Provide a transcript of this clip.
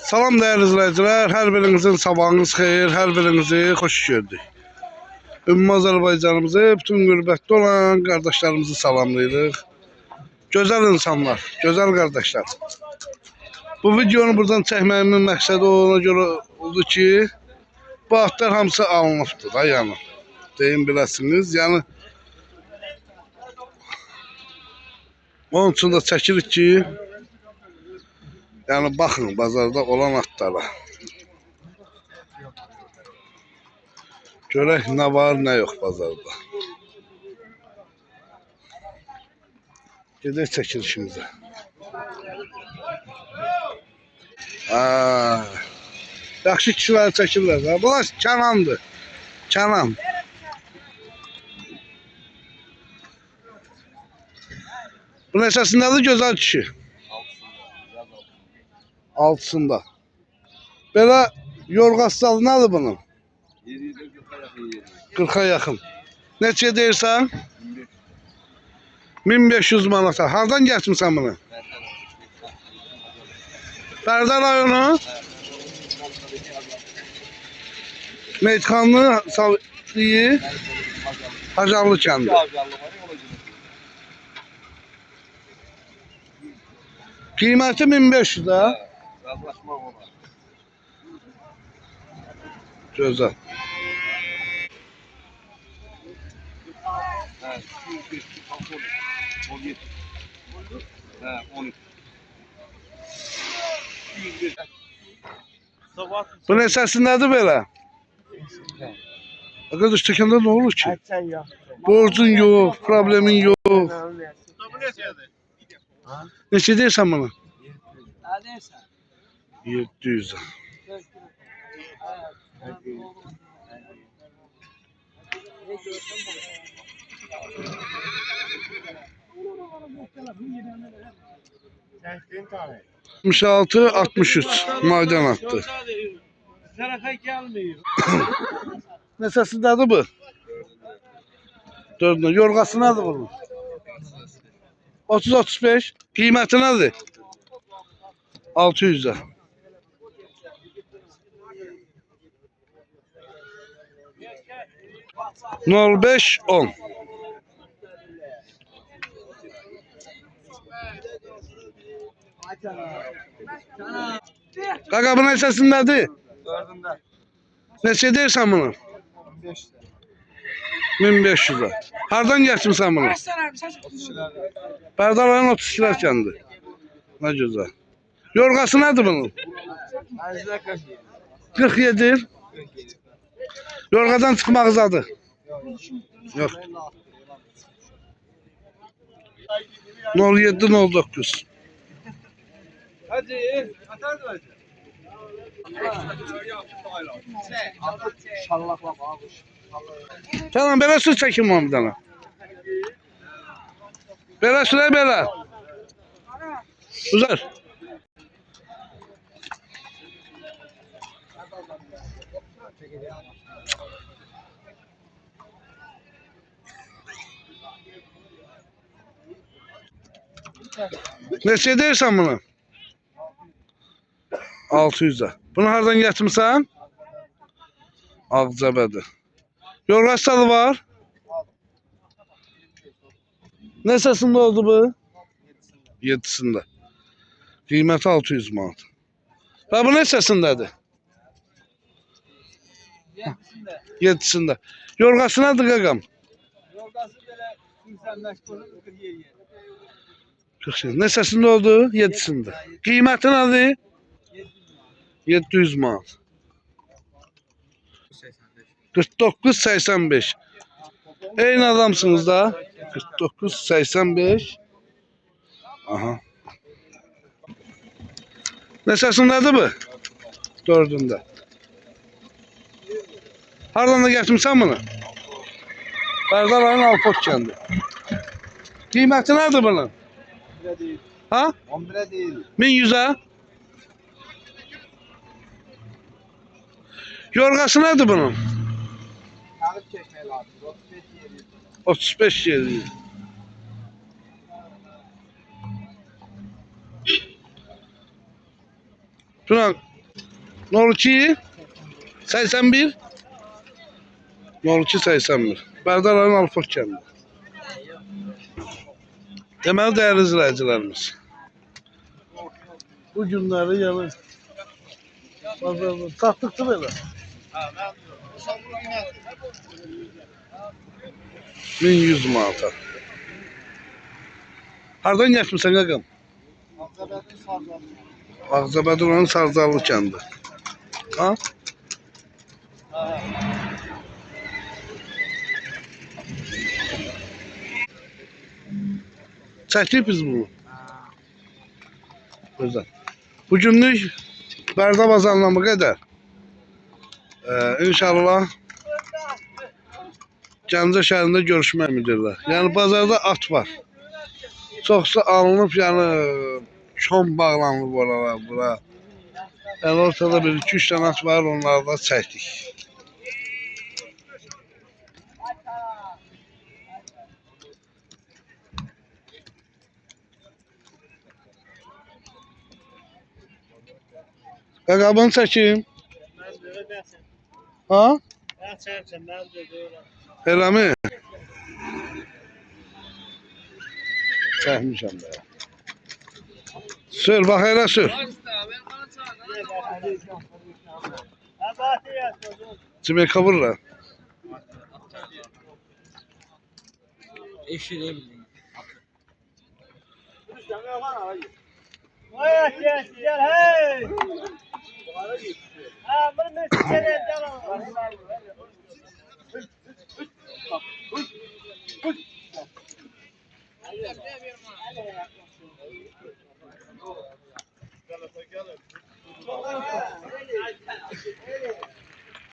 Salam değerli izləyicilər, hər birinizin sabahınız xeyir, hər birinizi xoş gördük. Ümumi Azərbaycanımızı, bütün qürbətdə olan qardaşlarımızı salamlayırıq. Gözəl insanlar, gözəl qardaşlar. Bu videonu buradan çəkməyimin məqsədi ona görə oldu ki, bu atlar hamısı alınıbdır da, yəni. Deyim biləsiniz, yəni onun üçün də çəkirik ki, yəni baxın bazarda olan atlara. Görək nə var, nə yox bazarda. Gedək çəkilişimizə. Yaxşı kişiləri çəkirlər. Bunlar Kənandır. Kənan. Bu neçəsindədir gözəl kişi? Altısında. Belə yorğastalı nədir bunun? 40'a yaxın. Neçə deyirsən? 1500 manata. Hardan gətirmisən bunu? Bərdə rayonu? Meytxanlı Savliyi Hacallı kəndi. Qiyməti 1500 də. Gözəl. Bu neçəsindədir belə? Arkadaş təkəndə nə olur ki? Borcun yox, problemin yox. Neçə deyirsən bana? 700. ...66, 63 maden attı. Nesəsindədir bu? Dördündə. Yorğası nədir bunun? 30-35. Qiyməti nədir? 600'ə. Nol 5 10. Qaqa bu neçəsindədir? Dördündə. Neçə deyirsən bunu? 1500'ə. Hardan gətirmisən bunu? Bərdaların 32'lər kəndi. Nə gözəl. Yorğası nədir bunun? 47. Yorğadan çıxmaq zadı. Yox. 07 09. Hadi, atar da hadi. Tamam, belə söz çəkim var bir dənə. Belə sürə belə. Uzar. Neçə deyirsən bunu? 600'ə. Bunu hardan gətirmisən? Ağcabədi. Yorğastalı var. Neçəsində oldu bu? 7'sində. Qiyməti 600 manat. Və bu neçəsindədir? 7'sində. Yorğası nədir qaqam? Yorğası belə 85 yer. 40. Neçəsində oldu? 7'sində. Qiyməti nədir? 700 manat. 49-85. Eyni adamsınız da. 49-85. Aha. Neçəsindədir bu? Dördündə. Hardan da gətirmisən bunu? Bərdaların Alpot kəndi. Qiyməti nədir bunun? Ha? 11'e değil. 1100'ə. Yorğası nədir bunun? Tarif çekmeye lazım. 35 yeri. Buna 02 81 02 81 Bərdaların Alfaq kəndi. Deməli dəyərli izləyicilərimiz, bu günləri yəni bazarda satdıqdı belə. 1100 manata. Hardan getmisən qaqam? Ağcabədirin Sarcarlı kəndi. Ha? Çəkdik biz bunu. Gözəl. Bugünlük Bərdə bazarına bu qədər. İnşallah Gəncə şəhərində görüşmək ümidilə. Yəni bazarda at var. Çoxsa alınıb, yəni şom bağlanıb oralar, bura. Yəni ortada bir 2-3 dənə at var, onları da çəkdik. Qaqabını çəkim. Ha? Elə mi? Çəkmişəm də. Sür, bax elə sür. Cimeka vurla. Eşirim. Vay gel hey.